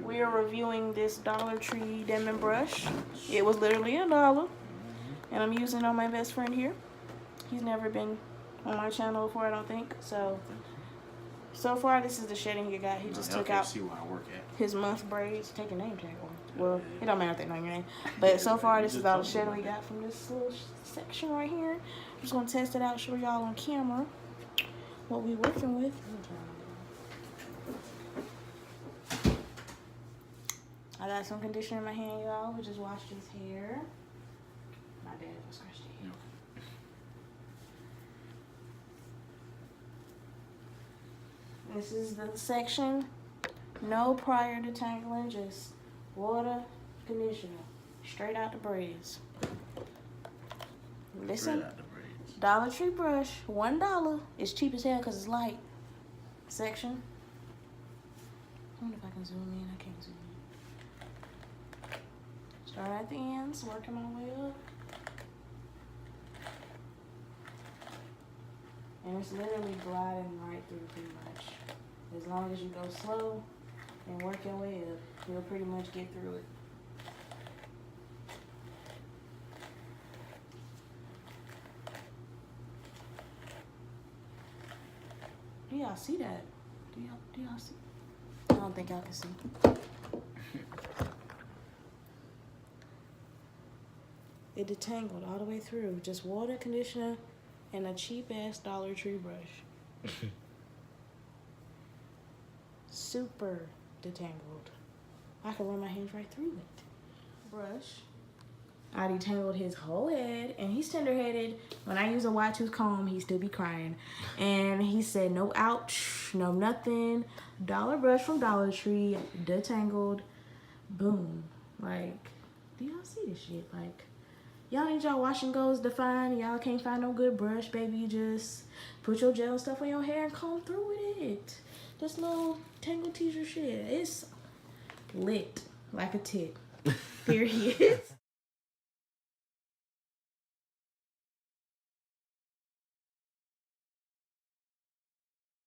We are reviewing this Dollar Tree Denman brush. It was literally $1. And I'm using it on my best friend here. He's never been on my channel before, I don't think. So far, this is the shedding he got. He just took out his month braids. Take your name tag on. Well, it don't matter if they know your name. But so far, this is all the shedding we got from this little section right here. I'm just going to test it out, show y'all on camera what we working with. I got some conditioner in my hand, y'all. We just washed his hair. My dad was scratched the hair. This is the section, no prior detangling, just water, conditioner, straight out the braids. Listen, Dollar Tree brush, $1. It's cheap as hell because it's light. Section. I wonder if I can zoom in. I can't zoom in. Start at the ends, working my way up. And it's literally gliding right through pretty much. As long as you go slow and work your way up, you'll pretty much get through it. Do y'all see that? Do y'all see? I don't think y'all can see. It detangled all the way through. Just water, conditioner, and a cheap ass Dollar Tree brush. Super detangled. I can run my hands right through it. Brush. I detangled his whole head, and he's tender-headed. When I use a wide tooth comb, he still be crying. And he said, no ouch, no nothing. Dollar brush from Dollar Tree, detangled, boom. Like, do y'all see this shit? Like, y'all need y'all wash and goes defined. Y'all can't find no good brush, baby. You just put your gel stuff on your hair and comb through with it. This little Tangle teaser shit. It's lit like a tit. Period.